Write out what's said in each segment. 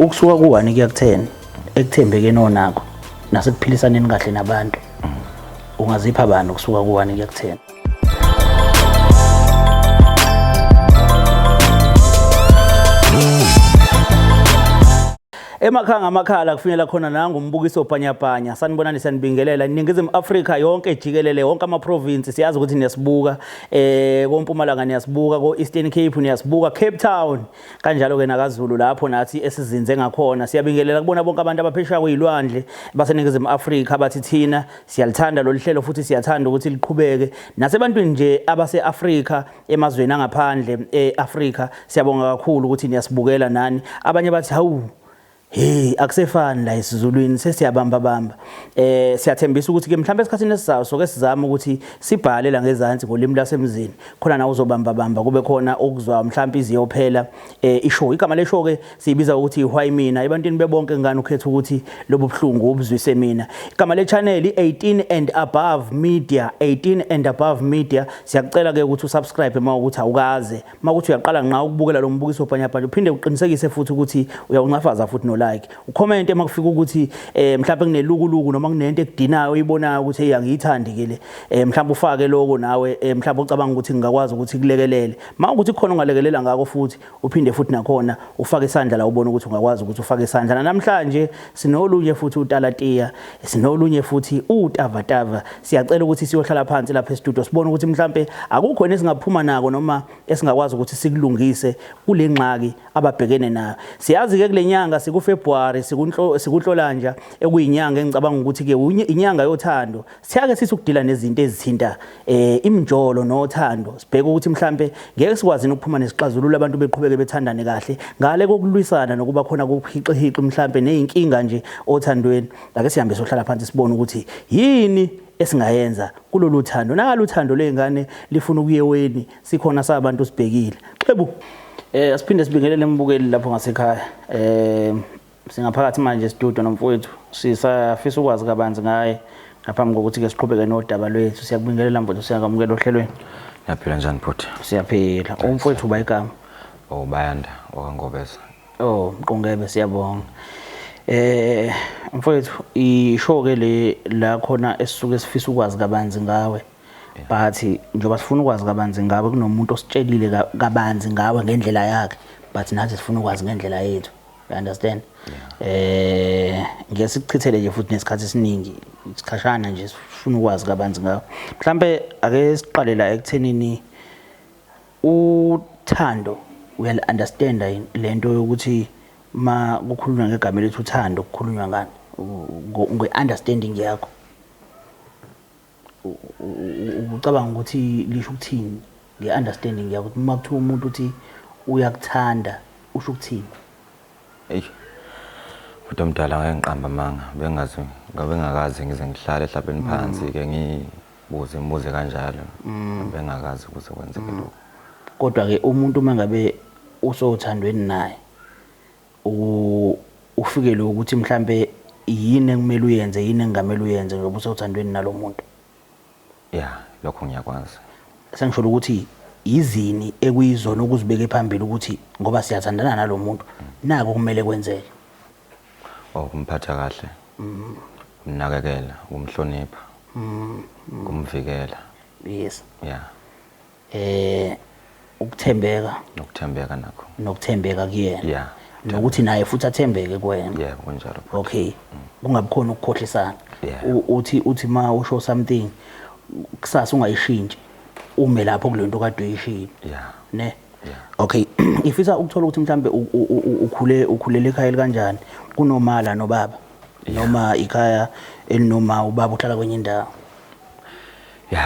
ukusuka ku1 kuya ku10 ekuthembekeni onakho nasekuphilisaneni kahle nabantu ungazipha abantu ukusuka ku1 kuya ku10? Emakhanga amakhala kufinyelela khona nangu umbukiso obhanyabhanya. Sanibonani sanibingelela iNingizimu Afrika yonke jikelele, wonke ama province siyazi ukuthi niyasibuka, koMpumalanga niyasibuka, ko Eastern Cape niyasibuka, Cape Town kanjalo ke naKwaZulu lapho nathi esizinze ngakhona. Siyabingelela kubona bonke abantu abaphesheya kwezilwandle baseNingizimu Afrika abathi thina siyalithanda lolu hlelo futhi siyathanda ukuthi liqhubeke. Nasebantwini nje abase-Afrika emazweni angaphandle eAfrika siyabonga kakhulu ukuthi niyasibukela nani. Abanye bathi hawu hey akusefani la isiZulwini sesiyabamba siyathembisa ukuthi ke mhlawumbe esikhathini esizayo soke sizama ukuthi sibhale la ngezansi ngolimi lasemzini khona na uzobamba kube khona okuzwa mhlawumbe iziyophela ishow. Igama le show ke siyibiza ukuthi why mina, ebantwini bebonke ngani ukhetha ukuthi lobu buhlungu ubuzwise mina. Igama le channel 18 and above media, 18 and above media. Siyakucela ke ukuthi usubscribe mawukuthi awukaze, mawukuthi uyaqala nqa ukubukela lo mbukiso obhanyabhanya uphinde uqinisekise futhi ukuthi uyawuncafaza futhi no like ucomment emakufika ukuthi mhlawumbe kunelukuluku noma kunento ekudinayo uyibonayo ukuthi hey angiyithandi ke le mhlawumbe ufake lokho nawe mhlawumbe ucabanga ukuthi ngingakwazi ukuthi kulekelele. Mawukuthi khona ungalekelela ngakho futhi uphinde futhi nakhona ufake isandla la ubone ukuthi ungakwazi ukuthi ufake isandla. Namhlanje sinolunye futhi uTalatiya, sinolunye futhi uTavatava. Siyacela ukuthi siyohlala phansi lapha e-studio sibone ukuthi mhlawumbe akukho nesingaphuma nako noma esingakwazi ukuthi sikulungise kule ngxaki ababhekene nayo. Siyazi ke kule nyanga February sikunhlolanja ekuyinyanga engicabanga ukuthi ke inyanga yothando. Siyake sithi ukudila nezinto ezithinta imjolo nothando. Sibheke ukuthi mhlambe ngeke sikwazi ukuphuma nesixazululo abantu beqhubeke bethandane kahle ngale kokulwisana nokuba khona kuphixihixi mhlambe nezinkinga nje othandweni. Ake sihambe sohlala phansi sibone ukuthi yini esingayenza kulolu thando. Naluthando lengane lifuna ukuyeweni sikhona sabantu sibhekile. Xebu asiphinde sibingelele embukeli lapho ngasekhaya. Singaphakathi manje studio nomfowethu sisafisa ukwazi kabanzi ngaye ngaphambi kokuthi ke siqhubeke nodaba lwethu. Siyakubingelela mfowethu, siyakamukela ohlelweni. Ngiyaphila njani bhuti? Siyaphila. Umfowethu uba igama? Bayanda wakangobeza. Mqongebe siyabonga. Mfowethu ishow ke le la khona esisuke sifisa ukwazi kabanzi ngawe. But njoba sifuna ukwazi kabanzi ngawe kunomuntu ositshelile kabanzi ngawe ngendlela yakhe, but nathi sifuna ukwazi ngendlela yethu. You understand? Ngeke sikuchithele nje futhi nesikhathi esiningi isikhashana nje sifuna ukwazi kabanzi ngawe. Mhlambe ake siqale la ekuthenini uthando well understand lento yokuthi ma kukhulunywa ngegama lethu uthando kukhulunywa ngani nge-understanding yakho. Ucabanga ukuthi lisho ukuthini nge-understanding yakho ukuthi uma kuthiwa umuntu uthi uyakuthanda usho ukuthini? Umuntu omdala ngeke ngiqamba manga ngabe ngakazi ngize ngihlale ehlabeni phansi ke ngibuze imibuzo kanjalo bengakazi ukuthi kwenzeke lokho. Kodwa ke umuntu mangabe usothandweni naye ufike lo ukuthi mhlambe yini ekumele uyenze yini engamele uyenze ngoba usothandweni nalomuntu. Lokho ngiyakwazi. Sengisho ukuthi izini ekuyizona ukuzibeke phambili ukuthi ngoba siyathandana nalomuntu nako kumele kwenzeke. Kumphatha kahle. Umnakekela, umhlonipha. Kumvikela. Yes. Ukuthembeka. Nokuthembeka nakho. Nokuthembeka kuyena. Yeah. Nokuthi naye futhi athembeke kuwena. Yeah, kunjalo. Okay. Kungabikhona ukukhohlisana. Uthi ma usho something kusasa ungayishintshi ume lapho kulento kade uyishilo. Ne? Okay. Ifisa ukuthola ukuthi mhlambe ukhulele ekhaya kanjani kunomala nobaba noma ikhaya elinoma ubaba uhlala kwenye indawo.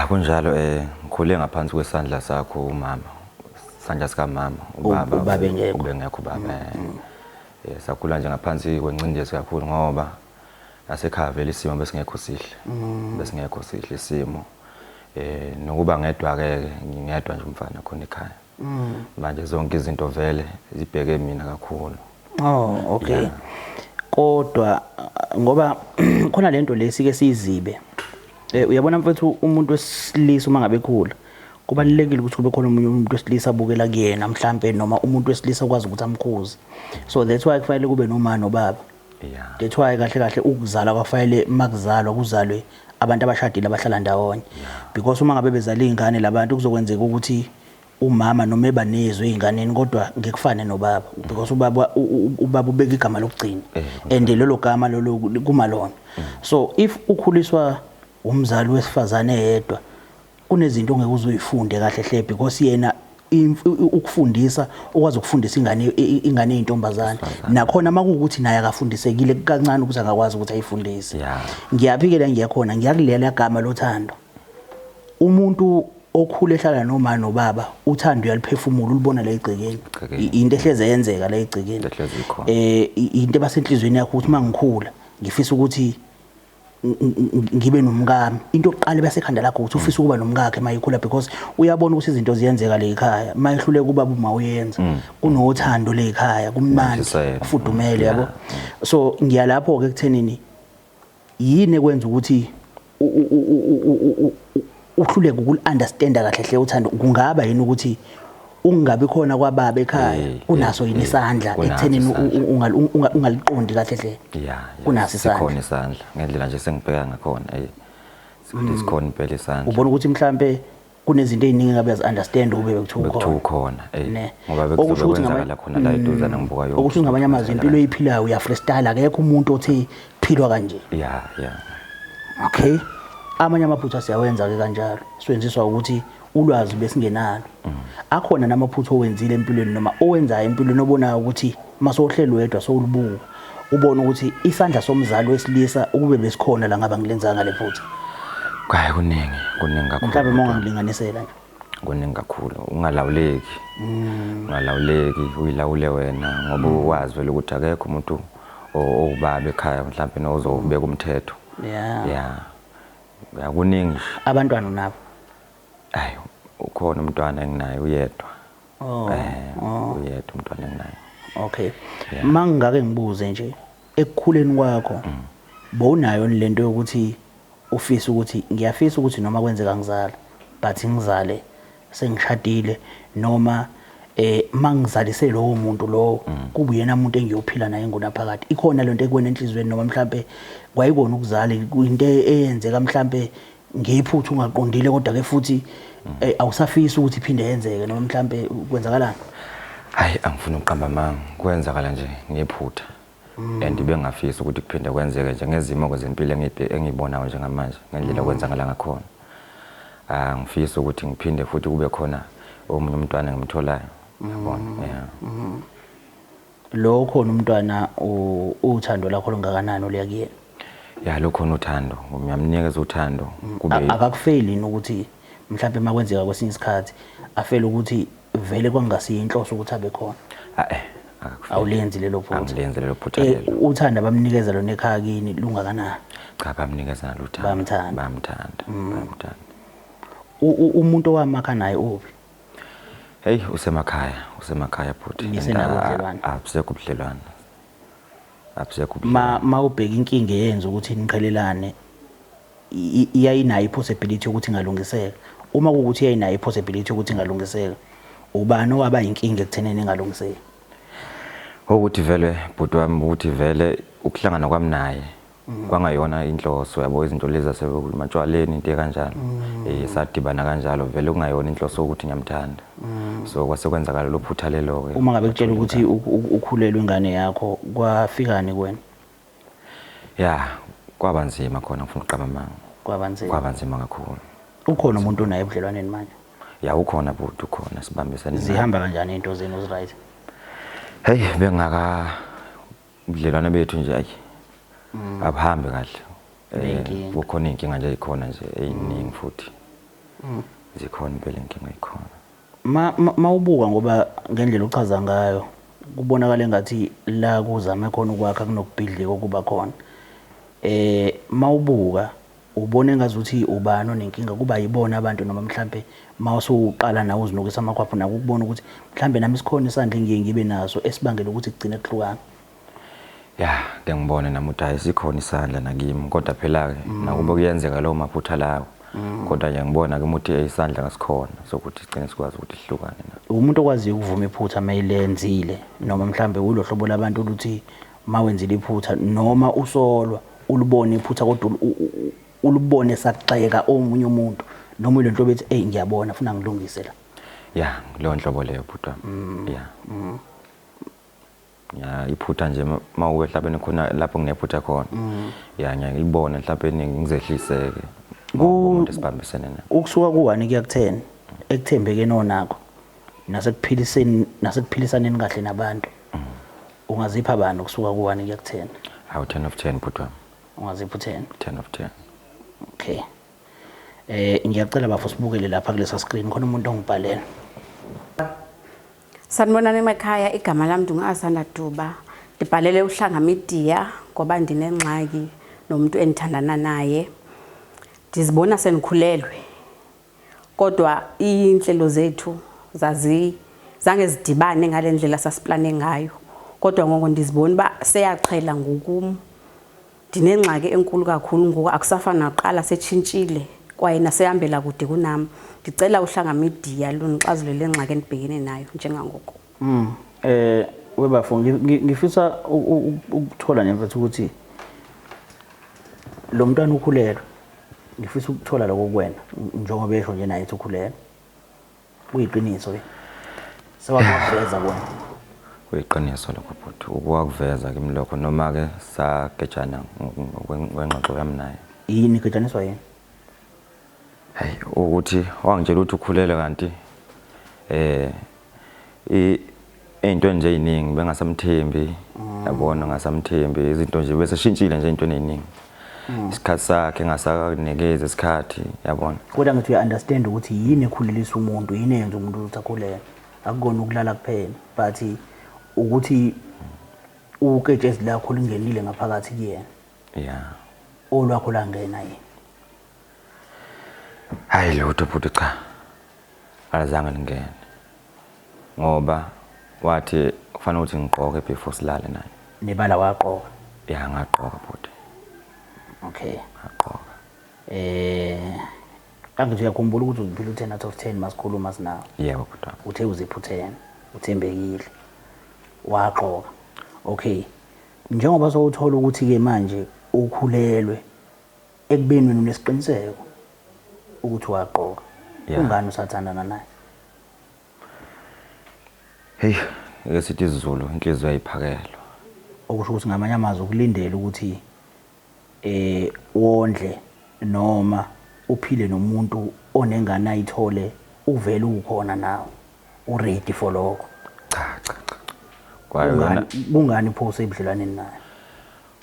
Kunjalo ngikhule ngaphansi kwesandla sakho umama. Sandla sika mama, ubaba ubengekho baba. Sakhula nje ngaphansi kwencindezi kakhulu ngoba nasekhaya vele isimo besingekho sihle. Besingekho sihle isimo. Nokuba ngedwa ke ngingedwa nje umfana khona ekhaya. Manje zonke izinto vele zibheke mina kakhulu. Okay. Kodwa ngoba khona lento lesike sizibe uyabona mfethu umuntu wesilisa uma ngabe ekhula kubalulekile ukuthi kube khona umuntu wesilisa abukela kuyena mhlambe noma umuntu wesilisa okwazi ukuthi amkhuze. So that's why kufanele kube noma nobaba. Yeah. That's why kahle kahle ukuzala kwafanele makuzalwa kuzalwe abantu abashadile abahlala ndawonye. Because uma ngabe bezala izingane labantu kuzokwenzeka ukuthi umama noma ebanezwe einganeni kodwa ngekufane nobaba because ubaba ubeka igama lokugcina and lelo gama lolo kumalona. So if ukhuliswa umzali wesifazane yedwa kunezinto ongeke uzoyifunde kahle hle because yena ukufundisa ukwazi ukufundisa ingane eintombazana nakhona makuukuthi naye akafundisekile kancane ukuthi angakwazi ukuthi ayifundise. Ngiyaphike la ngiyakhona ngiyakulela igama lothando. Umuntu okhule ehlala noma nobaba uthando uyaliphefumula ulibona la egcekeni into ehleze yenzeka la egcekeni into ebasenhlizweni yakho ukuthi mangikhula ngifisa ukuthi ngibe nomkami into oqala basekhanda lakho ukuthi ufisa ukuba nomkakhe mayikhula because uyabona ukuthi izinto ziyenzeka la ekhaya mayihlule kubaba uma uyenza kunothando la ekhaya kumnandi kufudumele yabo. So ngiyalapho ke kuthenini yini ekwenza ukuthi uhluleke uku-understanda kahle hle uthando kungaba yini ukuthi ungabi khona kwababa ekhaya unaso yini isandla ekuthenini ungaliqondi kahle hle kunaso isandla sikhona isandla ngendlela nje sengibheka ngakhona sikhona impela isandla ubona ukuthi mhlambe kunezinto eziningi ngabe yazi-understand ube bekuthiwa khona ngoba bekuzokwenzakala khona la eduzana ngibuka yonke okusho ngamanye amazwi impilo oyiphilayo uyafreestyle akekho umuntu othi philwa kanje. Okay, amanye amaphutha siyawenza ke kanjalo siwenziswa ukuthi ulwazi besingenalo. Akhona namaphutha owenzile empilweni noma owenzayo empilweni obonayo ukuthi masohlelo wedwa sowulibuka ubona ukuthi isandla somzali wesilisa ukube besikhona la ngaba ngilenzanga lephutha. Hayi kuningi kakhulu. Mhlawumbe mongangilinganisela nje. Kuningi kakhulu ungalawuleki. Uyilawule wena ngoba uwazi vele ukuthi akekho umuntu obaba ekhaya mhlawumbe nozobeka umthetho. Kuningi abantwana nabo hayi ukhona umntwana enginaye uyedwa. Uyedwa umntwana enginaye. Okay, mangake ngibuze nje ekukhuleni kwakho bonayo lento yokuthi ufisa ukuthi ngiyafisa ukuthi noma kwenzeka ngizala but ngizale sengishadile noma mangizalise lowo muntu lo kuba yena umuntu engiyophila naye ngonaphakade ikhona lento ekwena enhlizweni noma mhlambe kwayikona ukuzala into eyenzeka mhlambe ngeyiphuthu ungaqondile kodwa ke futhi awusafisi ukuthi iphinde yenzeke noma mhlambe kwenzakalani? Hayi angifuni uqamba amanga kwenzakala nje ngephutha and bengafisa ukuthi kuphinde kwenzeke nje ngezimo kwezempilo engiyibonayo njengamanje ngendlela kwenzakala ngakhona. Ngifisa ukuthi ngiphinde futhi kube khona omunye umntwana ngimtholayo yabona. Lo khona umntwana uthando lakho longakanani oliyakuyena? Lo khona uthando ngiyamnikeza uthando kube akakufeli ukuthi mhlawumbe makwenzeka kwesinye isikhathi afele ukuthi vele kwangasiyo inhloso ukuthi abe khona. Awulenzi lelo phutha. Angilenzi lelo phutha lelo. Uthanda bamnikeza lona ekhaya kini lungakanani? Cha bamnikeza uthando. Bamthanda. Umuntu owamakha naye uphi? Hey usemakhaya futhi. Abusekho ubudlelwane. Ma ubheka inkinga eyenza ukuthi niqhelelane iyayinayo ipossibility ukuthi ingalungiseka. Uma kuukuthi iyayinayo ipossibility ukuthi ingalungiseka ubani owaba inkinga ekutheneni ingalungiseki? Ukuthi vele bhuti wami ukuthi vele ukuhlangana kwami naye kwangayona inhloso yabo izinto lezi zasematshwaleni into kanjalo sadibana kanjalo vele kungayona inhloso ukuthi ngiyamthanda. So kwasekwenzakala lo phutha lelo ke. Uma ngabe kutshela ukuthi ukhulelwe ingane yakho kwafikani kuwena? Kwaba nzima khona ngifuna uqaba amanga. Kwaba nzima kakhulu. Ukhona umuntu onaye ebudlelwaneni manje? Ukhona bhuti ukhona sibambisene. Zihamba kanjani into zenu right? Hey bengaka ubudlelwane bethu nje abuhambe kahle. Kukhona inkinga nje ikhona nje eyiningi futhi. Zikhona impela inkinga ikhona. Mawubuka ngoba ngendlela uchaza ngayo kubonakala engathi la kuzame khona ukwakha kunokubhidlika okuba khona. Mawubuka ubone ngazuthi ubani onenkinga kuba yibona abantu noma mhlambe mawusuqala nawe uzinukisa amakhwapho nako ukubona ukuthi mhlambe nami isikhona isandla ngiye ngibe naso esibangela ukuthi kugcine kuhlukana. Ngiyangibona nami ukuthi ayisikhona isandla nakimi kodwa phela ke nakuba kuyenzeka lo maphutha lawo kodwa nje ngibona ke ukuthi isandla ngasikhona sokuthi sigcine sikwazi ukuthi sihlukane na. Umuntu okwazi ukuvuma iphutha mayilenzile noma mhlambe ulo hlobo labantu ukuthi mawenzile iphutha noma usolwa ulubone iphutha kodwa ulubone saxeka omunye umuntu noma ile nhlobo ethi hey ngiyabona ufuna ngilungise la. Yeah, lo nhlobo leyo phutha. Yeah. Ya iphutha nje mawuwe mhlawumbe khona lapho nginephutha khona. Yeah, ngiyayibona mhlawumbe ngizehliseke. Umuntu esibambisene na. Ukusuka ku1 kuya ku10 ekuthembekeni onakho nasekuphiliseni kahle nabantu. Ungazipha abantu kusuka ku1 kuya ku10? Awu 10 of 10 phutha. Ungazipha 10? 10 of 10. Okay. Ngiyacela bafo sibukele lapha kulesa screen khona umuntu ongibhalela. Sanibonani emakhaya, igama lami Asanda Duba. Ngibhalele uhlanga media ngoba ndinengxaki nomuntu endithandana naye. Ndizibona senikhulelwe. Kodwa inhlelo zethu zange zidibane ngalendlela sasiplane ngayo. Kodwa ngoku ndizibona ba seyaqhela ngokum. Ndinengxaki enkulu kakhulu ngoku akusafana naqala setshintshile kwaye nasehambela kude kunami. Ndicela uhlanga media lunixazulele lengxaki endibhekene nayo njengangoko. Webafo ngifisa ukuthola nje mfethu ukuthi lo mntwana ukhulelwe. Ngifisa ukuthola lokho kuwena njengoba esho nje naye ukhulelwe. Kuyiqiniso ke. Sewakuveza bona. Kuyiqiniso lokho futhi ukwakuveza kimi lokho noma ke sagejana ngengxoxo yami naye. Yini gejaniswa yini? Hey ukuthi wangitshela ukuthi ukhulelwe kanti into nje eziningi bengasamthembi yabona ngasamthembi izinto nje bese shintshile nje into eziningi. Isikhathi sakhe ngasanikeza isikhathi yabona. Kodwa ngithi uya understand ukuthi yini ekhulelisa umuntu yini eyenza umuntu ukuthi akhulele. Akukona ukulala kuphela but ukuthi uketshezi lakho lingenile ngaphakathi kuyena. Yeah. Olwakho langena yini? Hayi lutho futhi cha. Alazange lingene. Ngoba wathi kufanele ukuthi ngigqoke before silale naye. Nebala waqoka. Yeah, ngaqoka futhi. Okay. Ngaqoka. Angithi uyakhumbula ukuthi uziphila u10 out of 10 masikhuluma sinawo. Yebo futhi. Uthe uzipha u10. Uthembekile. Waqoka. Okay. Njengoba sowuthola ukuthi ke manje ukhulelwe ekubeni wena unesiqiniseko ukuthi waqoka. Ungani usathandana naye? Hey, ngesithi isiZulu inhliziyo ayiphakelwa. Okusho ukuthi ngamanye amazwi ukulindela ukuthi wondle noma uphile nomuntu onengane ayithole uvele ukhona nawe uready for lokho. Cha. Kwaye wena kungani pho ebudlelwaneni naye?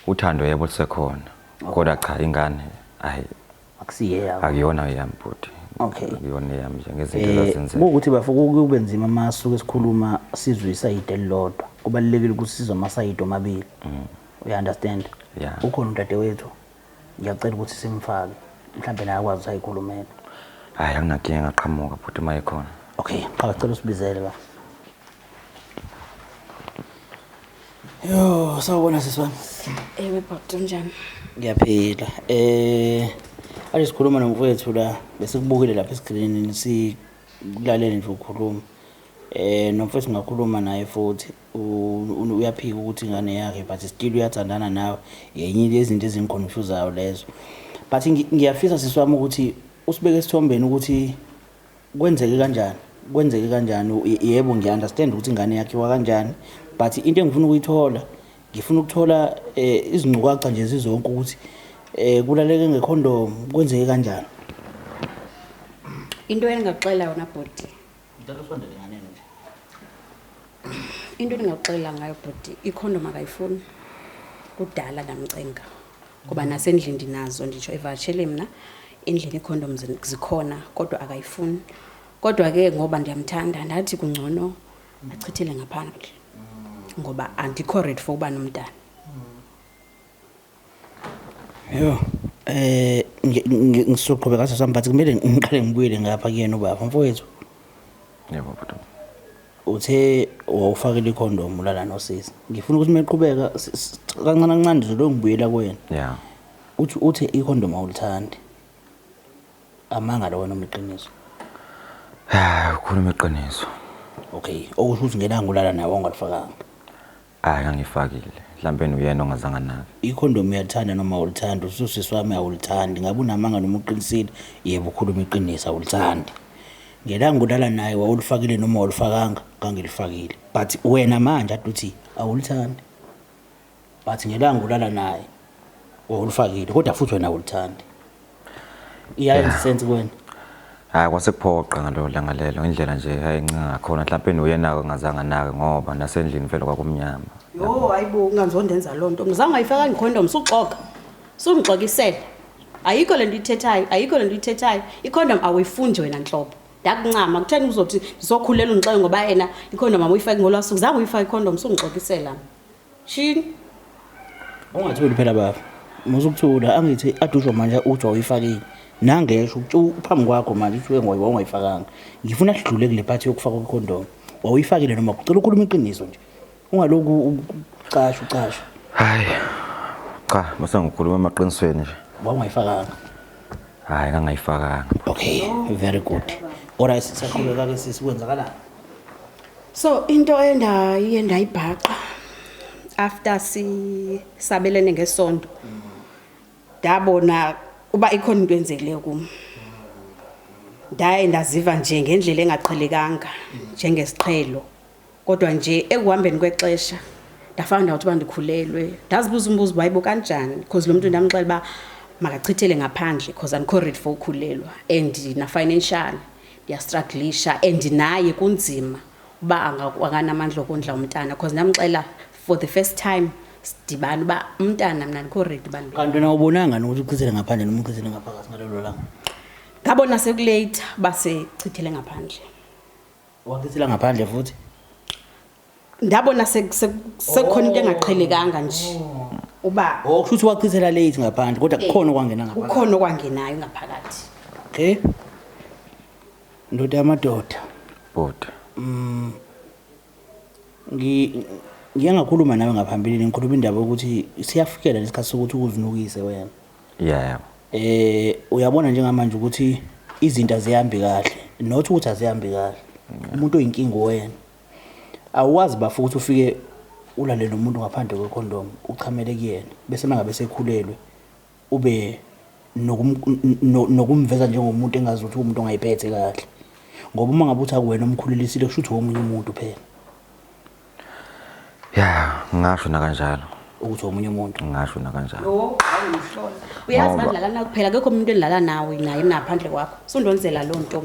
Uthando yebo lisekhona. Kodwa cha ingane hayi akusiye yakho. Akuyona yami futhi. Okay. Akuyona yami nje ngezinto ezenzeka. Ukuthi bafoko kube nzima masuke sikhuluma sizwe isayide elilodwa. Kubalekile ukuthi sizwe amasayide omabili. You understand? Yeah. Ukhona umdade wethu. Ngiyacela ukuthi simfake. Mhlambe naye akwazi ukuyikhulumela. Hayi anginakinga ngaqhamuka futhi mayikhona. Okay, qhaqhela usibizele ba. Yo, sawubona siswami. Baba njani? Ngiyaphila. Ake sikhuluma nomfowethu la bese kubukile lapha escreenini sikulalele nje ukukhuluma. Nomfowethu ngakhuluma naye futhi uyaphika ukuthi ingane yakhe but still uyathandana nawe. Yenye izinto ezinconfusayo lezo. But ngiyafisa siswami ukuthi usibeke esithombeni ukuthi kwenzeke kanjani. Yebo ngiunderstand ukuthi ingane yakhe wa kanjani but into engifuna ukuyithola ngifuna ukuthola izincukaca nje zizonke ukuthi kulaleke ngecondom kwenzeke kanjani. Into engingaxela yona body. Ngicela usondele nganene nje. Into engingaxela ngayo body icondom akayifuni. Kudala namcenga. Ngoba nasendlini dinazo ndisho evakashele mina endlini icondoms zikhona kodwa akayifuni. Kodwa ke ngoba ndiyamthanda ndathi kungcono achithele ngaphandle. Ngoba andikho ready for uba nomntana. Yo, ngisoqhubeka sami but kumele ngiqale ngibuyele ngapha kuyena ubaba mfowethu. Yebo baba. Uthe wawufakile icondom lala nosisi. Ngifuna ukuthi meqhubeka kancane nje lo ngibuyela kuwena. Yeah. Uthe icondom awulithandi. amanga lawo noma iqiniso? Ukhuluma iqiniso. Okay, okusho ukuthi ngelanga ulala naye ongalifakanga. Hayi ngangifakile. Mhlambe uyena ongazanga nake. Ikhondomu uyathanda noma awulithandi? Ususisi wami awulithandi. Ngabe unamanga noma uqinisile? Yebo ukhuluma iqiniso awulithandi. Ngelanga ulala naye wawulifakile noma awulifakanga? Ngangilifakile. But wena manje athi uthi awulithandi. But ngelanga ulala naye wawulifakile kodwa futhi wena awulithandi. Iyayenza sense kuwena? Kwasekuphoqa ngalo langa lelo indlela nje ayincinga ngakhona mhlawumbe uyena ngazanga nake ngoba nasendlini vele kwakumnyama. Yo hayibo ungazondenza lonto. Ngizange ngayifaka ikhondom suxoxa. Sungixokisela. Ayikho lento ithethayo. Ikhondom awuyifundi wena nhlobo. Ndakuncama kutheni uzothi ngizokhulela ungixeke ngoba yena ikhondom awuyifaki ngolwasuku. Zange uyifaka ikhondom sungixokisela. Shini? Ungathuli phela baba. Musukuthula angithi adusho manje uthi awuyifakile. Nangesho uphambi kwakho manje uthi ungayifakanga. Ngifuna sidlule kule part yokufaka ikhondom. Wawuyifakile noma ucela ukukhuluma iqiniso nje. Ungaloku ucasha. Hayi. Cha, mase ngikhuluma amaqinisweni nje. Wawungayifakanga. Hayi ngangayifakanga. Okay, very good. Alright, sisaqhubeka ke sisikwenzakala. So into endayibhaqa after sabelene ngesonto. Dabona uba ikhona into enzekileyo kimi. Ndaziva nje ngendlela engaqhelekanga njengesiqhelo. Kodwa nje ekuhambeni kwexesha ndafanda ukuthi bandikhulelwe. Ndazibuza umbuzo bayibo kanjani because lo muntu ndamxela ba makachithele ngaphandle because andikho ready for ukukhulelwa and na financial ndiyastrugglisha and naye kunzima uba anganamandla okondla umntana because ndamxela for the first time sidibana uba umntana mina andikho ready bani. Kanti wena ubonanga ukuthi uchithele ngaphandle noma uchithele ngaphakathi ngalelo langa? Ngabona sekulate base chithele ngaphandle. Wachithela ngaphandle futhi? Ndabona sekukhona into engaqhelekanga nje. Uba kusho wachithela late ngaphandle kodwa kukhona okwangena ngaphakathi. Kukhona okwangenayo ngaphakathi. Okay. Ndoda yamadoda. Bhuti. Ngiyangakhuluma nawe ngaphambili ngikhuluma indaba ukuthi siyafikela lesikhathi sokuthi ukuzinukise wena. Yeah. Uyabona njengamanje ukuthi izinto azihambi kahle, not ukuthi azihambi kahle. Umuntu oyinkinga wena. Awazi bafu ukuthi ufike ulale nomuntu ngaphandle kwecondom, uchamele kuyena, bese mangabe sekhulelwe ube nokumveza njengomuntu engazi ukuthi umuntu ongayiphethe kahle. Ngoba uma ngabe uthi akuwena omkhulelisile kusho ukuthi womunye umuntu phela. Yeah, ngasho na kanjalo. Ukuthi omunye umuntu. Ngasho na kanjalo. Awumhlola. Uyazi badlala nawe kuphela akekho umuntu endlala nawe naye ngaphandle kwakho. Sundonzela lo nto.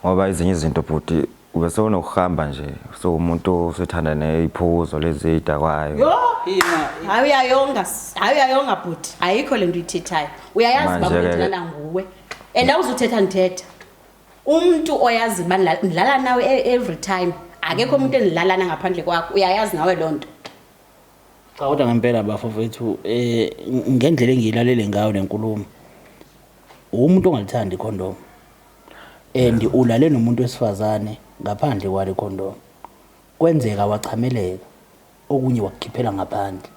Ngoba izinye izinto bhuti ube sonokuhamba nje so umuntu usethanda neziphuzo lezi idakwayo. Yo, hayi uyayonga bhuti. Ayikho lento ithethayo. Uyayazi baba ngidlala nguwe. And awuzuthetha ndithetha. Umuntu oyazi bandlala nawe every time. Akekho umuntu endlalana ngaphandle kwakho. Uyayazi nawe lonto. Cha kodwa ngempela bafowethu ngendlela engiyilalele ngayo lenkulumo. Umuntu ongalithandi ikhondom. And ulale nomuntu wesifazane ngaphandle kwale condom. Kwenzeka wachameleka okunye wakukhiphela ngaphandle.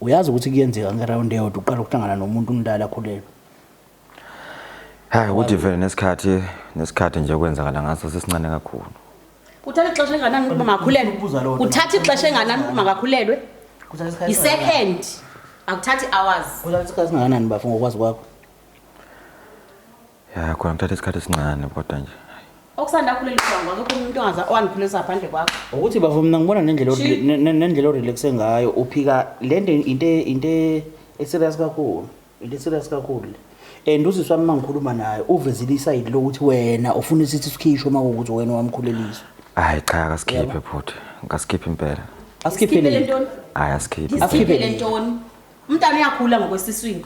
Uyazi ukuthi kuyenzeka ngeround eyodwa uqala ukuhlangana nomuntu umdala khulelwe. Hayi ukuthi vele nesikhathi nje kwenzakala ngaso sesincane kakhulu. Uthatha ixesha enganani ukuba makakhulelwe? Uthatha ixesha enganani ukuba makakhulelwe? I-second. Akuthathi hours. Uthatha isikhathi singakanani bafu ngokwazi kwakho? Yeah, khona ngithatha isikhathi esincane kodwa nje. Okusanda khulelwa ngakho umuntu owangikhulisa ngaphandle kwakho. Ukuthi bafu mina ngibona nendlela orelaxe ngayo uphika lento into eserious kakhulu. Into serious kakhulu. And usisi wami mangikhuluma naye uvezile iside lokuthi wena ufuna isithi sikhishwe makuthi wena wamkhulelisa. Hayi cha akaskiphe bhuti. Ngaskiphe impela. Askiphe lento. Hayi askiphe. Askiphe lento. Umntana uyakhula ngokwesiswini.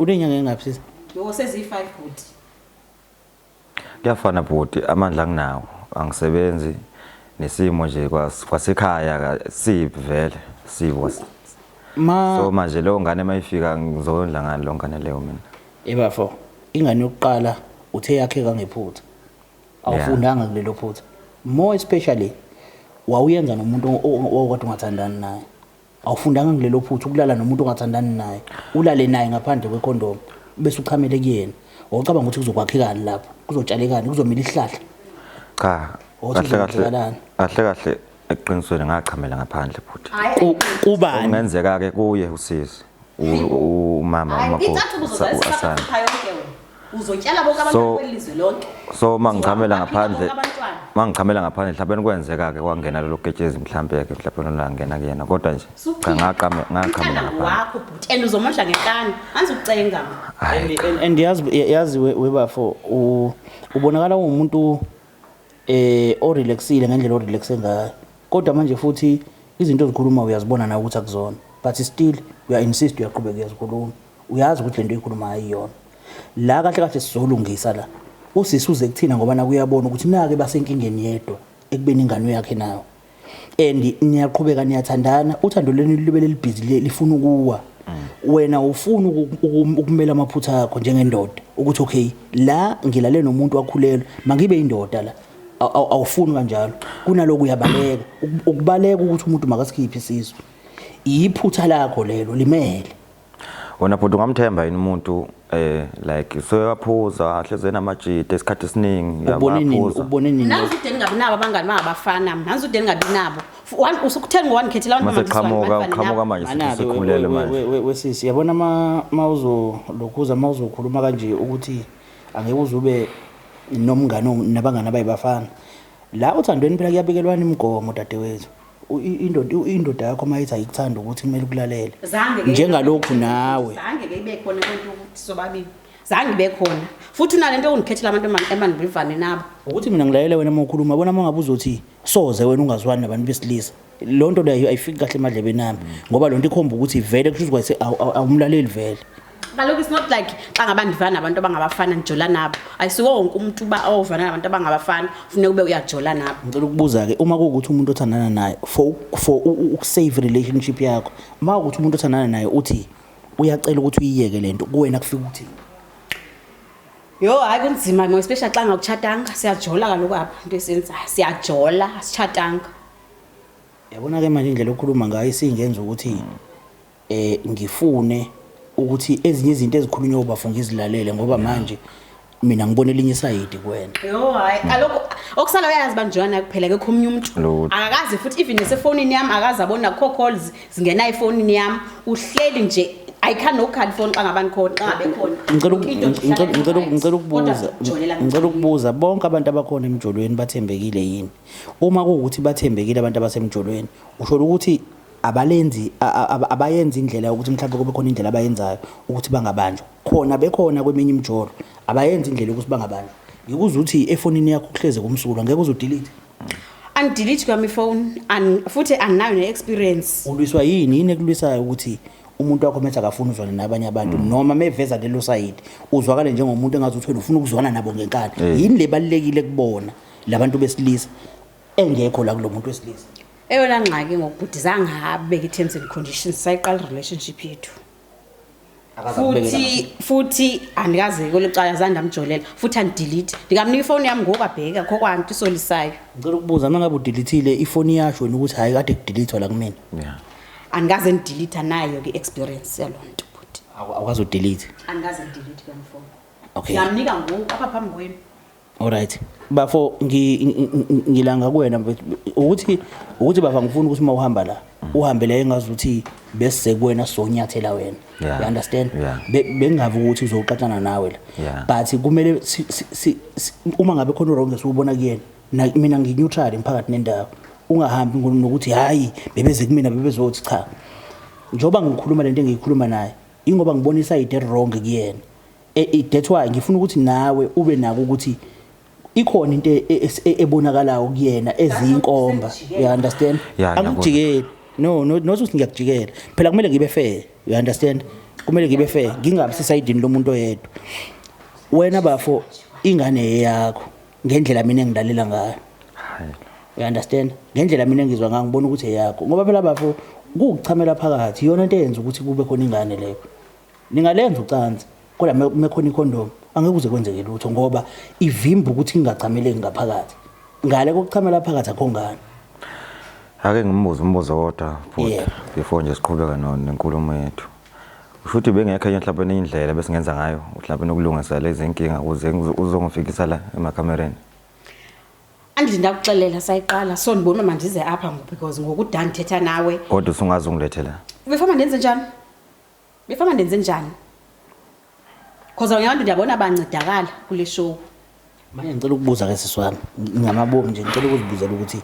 Unenyanga engaphi sisi? Yo sezi5 bhuti. Kuyafana bhuti amandla nginawo angisebenzi nesimo nje kwasekhaya sivele sibo. So manje lo ngane mayifika ngizondla ngani lo ngane leyo mina. Bafo ingane yokuqala uthe yakhe kangephutha. Awufundanga kulelo phutha. More especially wawuyenza nomuntu okade ungathandani naye. Awufundanga kulelo phutha ukulala nomuntu ongathandani naye. Ulale naye ngaphandle kwecondom. bese uchamele kuyena ocabanga ukuthi kuzokwakhekani lapho kuzotshalekani kuzomila ihlahla cha kahle eqinisweni ngachamela ngaphandle futhi kubani kungenzeka ke kuye usisi umama uAsanda uzotyala bonke abantu kwelizwe lonke so mangichamela ngaphandle mhlawumbe kwenzeka ke kwangena lo ketshezi mhlawumbe ke mhlawumbe langena kuyena kodwa nje cha ngachamela ngaphandle wakho but and uzomondla ngenkani anze ucenga and yazi webafo ubonakala umuntu o relaxile ngendlela o relaxe ngayo kodwa manje futhi izinto ezikhuluma uyazibona na ukuthi akuzona but still uya insist uyaqhubeka uyazikhuluma uyazi ukuthi lento eyikhuluma ayiyona la kahle sizolungisa la usisi uze kuthina ngoba nakuyabona ukuthi nake basenkingeni yedwa ekubeni ingane yakhe nayo and niyaqhubeka niyathandana uthando leni libe lelibhizi lifuna ukuwa wena ufuna ukumela amaphutha akho njengendoda ukuthi okay la ngilale nomuntu wakhulelwa mangibe indoda la awufuni kanjalo kunaloko uyabaleka ukubaleka ukuthi umuntu makasikhiphe isizo iphutha lakho lelo limele wona futhi ungamthemba yini umuntu like soyaphuza ahleze namajita esikhathi esiningi uyaphuza ubone nini nazi ude ningabi nabo abangani bangabafana nazi ude ningabi nabo usukutheni ngo1 khethela abantu qhamuka manje sikhulele manje wesisi yabona mawuzo lokhuza mawuzokhuluma kanje ukuthi angeke uzube nomngane nabangani abayibafana la uthandweni phela kuyabekelwana imigomo dadewethu indoda yakho mayithi ayikuthanda ukuthi kumele ukulalele njengalokhu nawe zange ibe khona kwento ukuthi sobabili zange ibe khona futhi unalento ungikhethela abantu emanibivane nabo ukuthi mina ngilalela wena mawukhuluma bona mangabe uzothi soze wena ungazwani nabantu besilisa lonto leyo ayifiki kahle emadlebeni nami ngoba lonto ikhomba ukuthi vele kusho ukuthi awumlaleli vele kaloku it's not like xa ngabandivana nabantu abangabafana ngijola nabo ayisiwo wonke umuntu ovana nabantu abangabafana ufune kube uyajola nabo ngicela ukubuza ke uma kuukuthi umuntu othandana naye for ukusave relationship yakho uma ukuthi umuntu othandana naye uthi uyacela ukuthi uyiyeke lento kuwena kufika ukuthi yo hayi kunzima mo especially xa ngakuchatanga siyajola kaloku apha into esenza siyajola asichatanga yabona ke manje indlela okhuluma ngayo isingenza ukuthi ngifune ukuthi ezinye izinto ezikhulunywa obafunga izilalele ngoba manje mina ngibona elinye isayidi kuwena yo hayi kaloku okusala uyazi banjwana kuphela ke khomnye umuntu akakazi futhi even nesefonini yami akazi abona kho calls zingena efonini yami uhleli nje I can't no card phone xa ngabani khona xa ngabe khona ngicela ukubuza bonke abantu abakhona emjolweni bathembekile yini uma kuukuthi bathembekile abantu abasemjolweni usho ukuthi abayenzi indlela ukuthi mhlawumbe kube khona indlela abayenzayo ukuthi bangabanjwa khona bekhona kweminye imjolo abayenzi indlela ukuthi bangabanjwa ngikuza ukuthi efonini yakho kuhleze kumsula ngeke uzodelete delete kwami phone futhi anginayo neexperience ulwiswa yini ekulwisayo ukuthi umuntu wakho metha akafuna uzwana nabanye abantu noma meveza lelo side uzwakala njengomuntu engazi uthwele ufuna ukuzwana nabo ngenkani yini lebalekile kubona labantu besilisa engekho la kulomuntu wesilisa eyona ngxaki ngokubhudizanga abeke i-terms and conditions sayiqala relationship yethu futhi andikaze kolecala zanda amjolela futhi andelete ndikamnika ifone yami ngokabheka kho kwanti isolisayo ngicela ukubuza mangabe udelethile ifone yakho ukuthi hayi kade kudelete la kumina andikaze ngidelete nayo ke experience yalonto futhi awukazi udelete andikaze ngidelete kwami phone okay ngiyamnika ngoku apha phambi kwenu alright bafo ngilanga kuwena ukuthi bafa ngifuna ukuthi mawuhamba la uhambe la engazi ukuthi bese kuwena sonyathela wena you understand bengavi ukuthi uzoqaxana nawe la but kumele uma ngabe khona wrong esubona kuyena mina ngineutral emphakathi nendawo ungahambi ngokuthi hayi bebeze kumina bebezothi cha njoba ngikhuluma lento engiyikhuluma naye ingoba ngibona iside wrong kuyena that's why ngifuna ukuthi nawe ube nako ukuthi ikhona into ebonakalayo kuyena eziyinkomba you understand angijikeli no ukuthi ngiyakujikela phela kumele ngibe fair you understand kumele ngibe fair ngingabi sisayidini lomuntu oyedwa wena bafo ingane yakho ngendlela mina engidalela ngayo you understand ngendlela mina ngizwa ngangibona ukuthi eyakho ngoba phela bafo ukuchamela phakathi yona into eyenza ukuthi kube khona ingane leyo ningalenza ucansi kodwa mekhona ikondom angeke uze kwenzeke lutho ngoba ivimba ukuthi ngingachameleki ngaphakathi ngale kokuchamela phakathi akho ngane ake ngimbuze umbuzo wodwa futhi before nje siqhubeka nenkulumo yethu Futhi bengekho enye mhlawumbe indlela bese ngenza ngayo mhlawumbe ukulungisa lezi inkinga ukuze uzongifikisa la emakamereni. Andile ndakuxelela sayiqala so ndibona manje ndize apha because ngokudana ndithetha nawe. Kodwa usungazi ungilethela. Ubefama ndenze njani? Befama ndenze njani? Because abantu ndiyabona bancedakala kule show. Manje ngicela ukubuza ke siswami ngiyamabomu nje ngicela ukuzibuzela ukuthi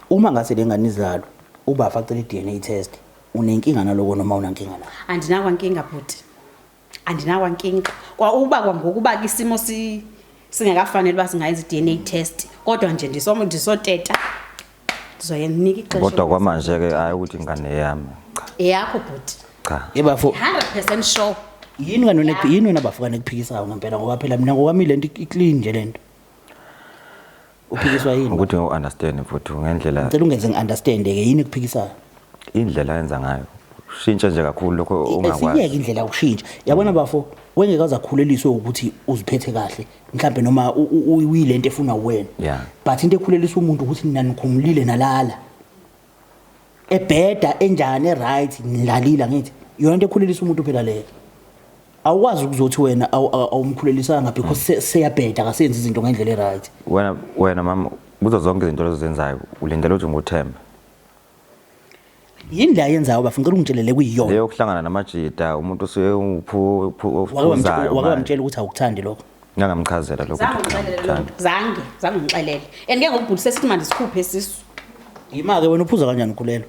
uma ngase lengane izalo uba factor i-DNA test unenkinga naloko noma unankinga la? Andinawa nkinga bhuti. Andinawa nkinga. Kwa uba kwangokuba isimo singakafanele ba singayenza i-DNA test kodwa nje ndisoteta ndizoyenika ixesha. Kodwa kwamanje ke hayi ukuthi ingane yami. Eyakho bhuti. Cha. Yebafo 100% sure. yini kanone yini wena bafukane kuphikisayo ngempela ngoba phela mina ngokwami lento iclean nje lento. Uphikiswa yini? Ukuthi ngiunderstand futhi ngendlela. Ngicela ungenze ngiunderstand ke yini kuphikisayo? Indlela yenza ngayo. Ushintsha nje kakhulu lokho ungakwazi. Siyeke indlela yokushintsha. Yabona bafo wengekaza kukhuleliswe ukuthi uziphethe kahle mhlambe noma uyilento efuna wena. Yeah. But into ekhuleliswa umuntu ukuthi nina nikhumulile nalala. Ebheda enjani right nilalila ngithi. Yona into ekhuleliswa umuntu phela leyo. Awukwazi ukuzothi wena awumkhulelisanga because seyabheda akasenzi izinto ngendlela eright. Wena mama kuzo zonke izinto lezenzayo ulindele ukuthi ngothemba. Yini la yenzayo bafuna ngicela ungitshelele kuyiyona. Leyo kuhlangana namajida umuntu usuye uphuzayo. Wakamtshela ukuthi awukuthandi lokho. Ngangamchazela lokho. Zange ngixelele. And ngeke ngokubhulise sithi manje sikhuphe sisu. Yima ke wena uphuza kanjani ukhulelo?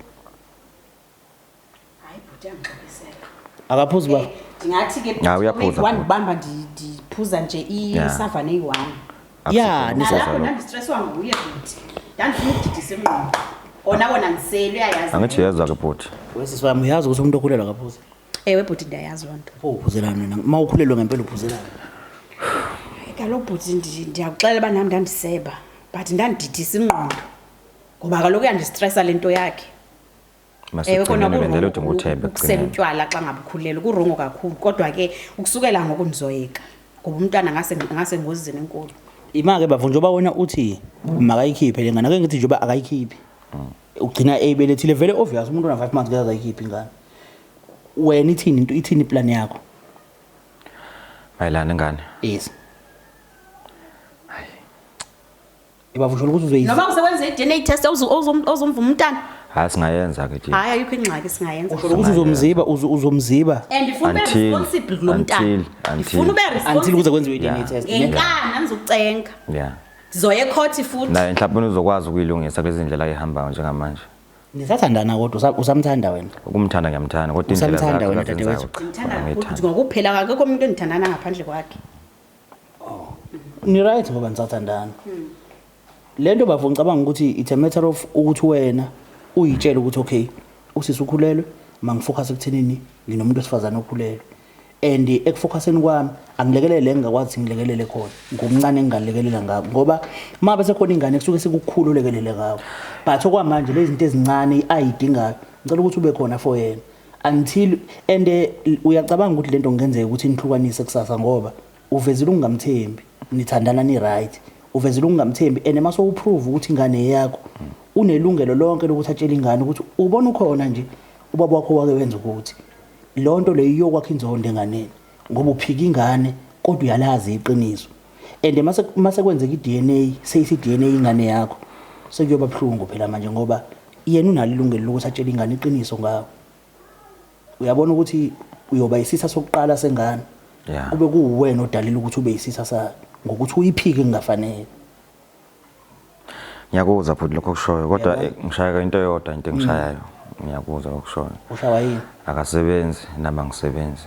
Hayi bhuti angixolisela. Akaphuzi ba. Ngathi ke uyaphuza. Bamba ndiphuza nje isavane eyi1. Yeah, nalapho ndandistresswa nguye futhi. Ndandifuna ukudidisa ingqondo. Ona ngisele uyayazi. Angithi yezwa ke bhuti. Wesiswami uyazi ukuthi umuntu okhulelwa akaphuzi? Ewe bhuti ndiyayazi lonto. Uphuzelana mina. Uma ukhulelwe ngempela uphuzelana. Kaloku bhuti ndiyakuxelela ba nami ndandiseba but ndandididisa ingqondo. Ngoba kaloku uyandistressa lento yakhe. Ewe khona kulendlela ukuthi ngothembe kusela utywala xa ngabukhulelo kurongo kakhulu kodwa ke ukusukela ngoku ndizoyeka ngoba umntwana ngase ngozini enkulu. Ima ke bavunja oba wena uthi makayikhiphe lengane ake ngithi njoba akayikhiphi. Ugcina ebelethile vele obvious umuntu ona 5 months ngeke ayikhiphe ingane. Wena ithini plan yakho? Mayelana ngane. Yes. Hayi. Ibavunja ukuthi uzoyisa. Noma usewenza i-DNA test ozomvuma umntana. Hayi singayenza ke nje. Hayi ayikho ingxaki singayenza. Usho ukuthi uzomziba. And ifuna ube responsible kulo mntana. Ifuna ube responsible. Until kuze kwenziwe i-DNA test. Ngenkani nizokucenga. Yeah. Ndizoye ecourt futhi. Naye mhlawumbe uzokwazi ukuyilungisa kulezi ndlela ayihambayo njengamanje. Nisathandana kodwa usamthanda wena. Ukumthanda ngiyamthanda kodwa indlela zakhe. Usamthanda wena dadewethu. Ngimthanda ngokuphela akekho umuntu endithandana ngaphandle kwakhe. Ni right ngoba nisathandana. Lento bafo ngicabanga ukuthi it's a matter of ukuthi wena uyitshela ukuthi okay usisi ukhulelwe mangifocus ekuthenini nginomuntu osifazana okhulelwe and ekufocuseni kwami angilekelele engakwazi ngilekelele khona ngomncane engalekelela ngakho ngoba uma bese khona ingane kusuke sekukhulu lekelele ngawo but okwamanje lezi zinto ezincane ayidingayo ngicela ukuthi ube khona for yena until and uyacabanga ukuthi lento ngenzeka ukuthi nihlukanise kusasa ngoba uvezile ungamthembi nithandana ni right uvezile ungamthembi and mase uprove ukuthi ingane yakho unelungelo lonke lokuthi atshele ingane ukuthi ubona ukhona nje ubaba wakho wake wenza ukuthi lonto leyo iyokwakha inzondo enganeni ngoba uphika ingane kodwa uyalazi iqiniso and mase kwenzeka i-DNA seyisi DNA ingane yakho sekuyoba buhlungu phela manje ngoba yena unalo ilungelo lokuthi atshele ingane iqiniso ngawo uyabona ukuthi uyoba isisa sokuqala sengane kube kuwena odalile ukuthi ube isisa sa ngokuthi uyiphike kungafanele. Ngiyakuzwa futhi lokho kushoyo kodwa ngishaya into yodwa into engishayayo ngiyakuzwa lokushoyo. Ushawa yini? Akasebenzi noma ngisebenzi.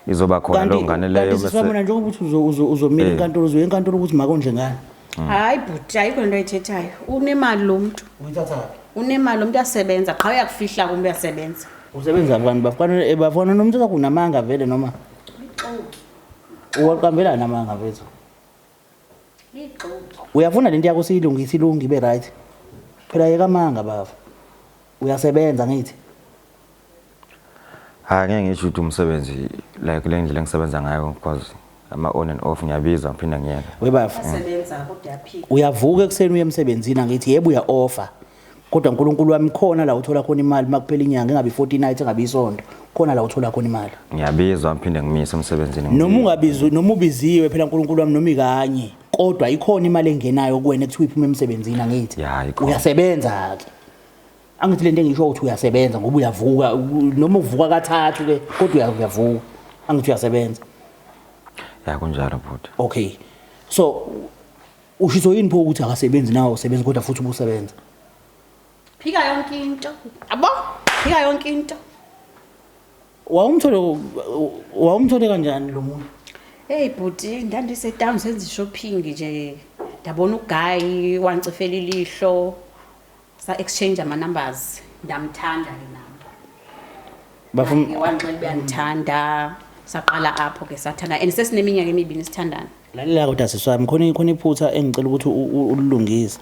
Izoba khona lo ngane leyo bese sifuna nje ukuthi uzomila inkantolo uzoye enkantolo ukuthi makondle ngane. Hayi bhuti ayikho into ayithethayo. Unemali lo muntu. Uyithatha? Unemali lo muntu uyasebenza qha uyakufihla kumbe uyasebenza. Usebenza abantu bafana nomuntu okunamanga vele noma. Uwaqambela namanga mfethu. Uyafuna lento yakho siyilungisa ilungi ibe right. Phela yeka manga baba. Uyasebenza ngithi. Hayi ngeke ngisho ukuthi umsebenzi like le ndlela engisebenza ngayo because ama on and off ngiyabiza ngiphinda ngiyeka. Webafu. Uyasebenza kodwa yaphika. Uyavuka ekseni uye emsebenzini ngithi yebo uya offer. kodwa uNkulunkulu wami khona la uthola khona imali makuphela inyanga engabe 40 nights engabe isonto khona la uthola khona imali ngiyabizwa ngiphinde ngimise emsebenzini noma ungabizwe noma ubiziwe phela uNkulunkulu wami noma ikanye kodwa ikhona imali engenayo kuwena ekuthiwa iphuma emsebenzini angithi uyasebenza ke angithi lento engisho ukuthi uyasebenza ngoba uyavuka noma uvuka kathathu ke kodwa uyavuka angithi uyasebenza ya kunjalo bhuti okay so ushiso yini pho ukuthi akasebenzi nawe usebenza kodwa futhi ubusebenza phika yonke into abo phika yonke into wawumthole kanjani lo muntu hey bhuti ndandise town senze shopping nje ndabona uGuy wancifela ilihlo sa exchange ama numbers ndamthanda ke nami bafuna wanxele bayangithanda saqala apho ke sathanda and sesineminyaka emibili sithandana lalela kodwa siswami khona iphutha engicela ukuthi ulungise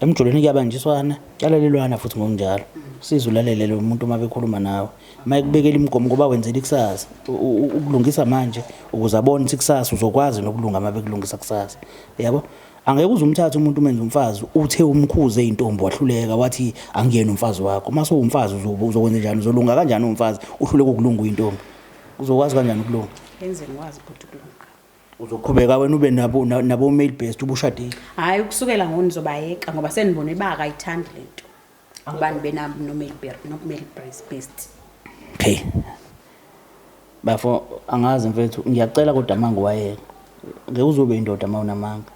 emjolweni kuyabanjiswana yalalelwana futhi ngokunjalo sizulalele lo muntu uma bekhuluma nawe mayekubekela imigomo ngoba wenzela ikusasa ukulungisa manje ukuze abone ukuthi kusasa uzokwazi nokulunga uma bekulungisa kusasa yabo angeke uze umthathe umuntu umenze umfazi uthe umkhuze izintombi wahluleka wathi angiyena umfazi wakho mase uwumfazi uzokwenza njani uzolunga kanjani umfazi uhluleka ukulunga intombi uzokwazi kanjani ukulunga yenze ngikwazi futhi ukulunga uzoqhubeka wena ube nabo male based ubushadile hayi ukusukela ngoni nizobayeka ngoba senibone bayayithanda lento ubani benabo no male based okay bafo angazi mfethu ngiyacela kodwa manje wayeka ngeke uzobe indoda mawunamanga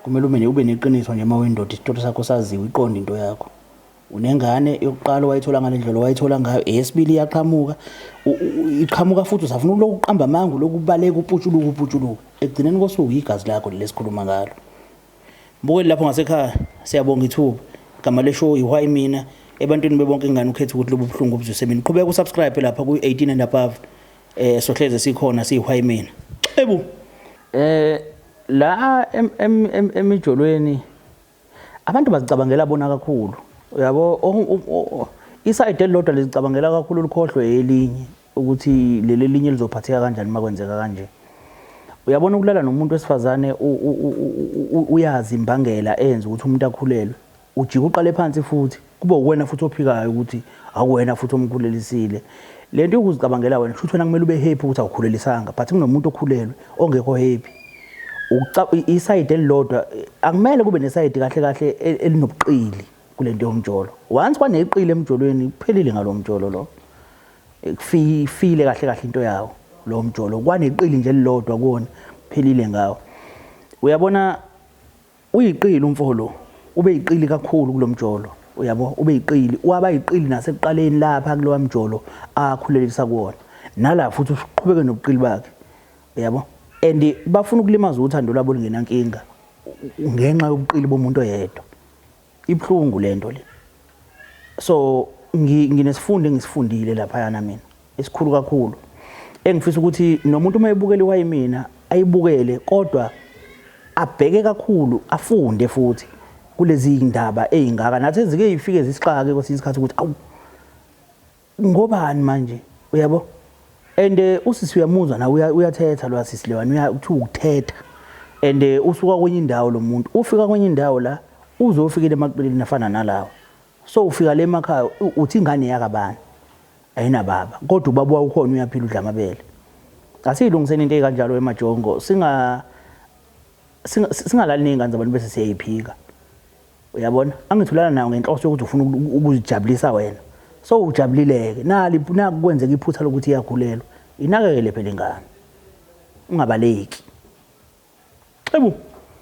kumele ube neqiniso nje mawindoda isitotho sakho saziwe iqonda into yakho unengane yokuqala wayithola ngale ndlela wayithola ngayo eyesibili iyaqhamuka iqhamuka futhi usafuna ukuqamba amangu lokubaleka uputshuluka ekugcineni kosuku igazi lakho lesikhuluma ngalo mbukeli lapho ngasekhaya siyabonga ithuba igama le show iwhy mina ebantwini bebonke ingane ukhetha ukuthi lobu buhlungu obuzwe mina qhubeka usubscribe lapha ku 18 and above sohleze sikhona siyiwhy mina xebu la emijolweni abantu bazicabangela bona kakhulu uyabo iside elilodwa lizicabangela kakhulu likhohlwe elinye ukuthi leli linye lizophatheka kanjani makwenzeka kanje uyabona ukulala nomuntu wesifazane uyazi imbangela enza ukuthi umuntu akhulelwe ujika uqale phansi futhi kube uwena futhi ophikayo ukuthi akuwena futhi omkhulelisile lento ukuzicabangela wena futhi wena kumele ube happy ukuthi awukhulelisanga but kunomuntu okhulelwe ongekho happy iside elilodwa akumele kube neside kahle elinobuqili kulento yomjolo once kwaneqile emjolweni kuphelile ngalomjolo lo kufile kahle into yawo lo mjolo kwaneqili nje elilodwa kuona kuphelile ngawo uyabona uyiqili umfolo ube yiqili kakhulu kulomjolo uyabo ube yiqili waba yiqili nasekuqaleni lapha kulowa mjolo akhulelisa kuona nala futhi uqhubeke nobuqili bakhe uyabo and bafuna ukulimaza uthando lwabo lingenankinga ngenxa yobuqili bomuntu oyedwa ibhlungu lento le so nginesifundo engisifundile lapha yana mina esikhulu kakhulu engifisa ukuthi nomuntu mayebukele wayi mina ayibukele kodwa abheke kakhulu afunde futhi kulezi indaba ezingaka nathi ezike ifike zisixaka kwesikhathi ukuthi awu ngobani manje uyabo and usisi uyamuzwa na uyathetha lo asisi lewani uyathi ukuthetha and usuka kwenye indawo lo muntu ufika kwenye indawo la uzofikele emaqeleni nafana nalawo so ufika le emakhaya uthi ingane yakabani ayina baba kodwa ubaba ukhona uyaphila udla amabele asilungiseni into ekanjalo emajongo singalali nezingane zabantu bese siyayiphika uyabona angithulana nayo ngenhloso yokuthi ufuna ukuzijabulisa wena so ujabulileke nakwenzeka iphutha lokuthi iyakhulelwa inakekele phela ingane ungabaleki xebu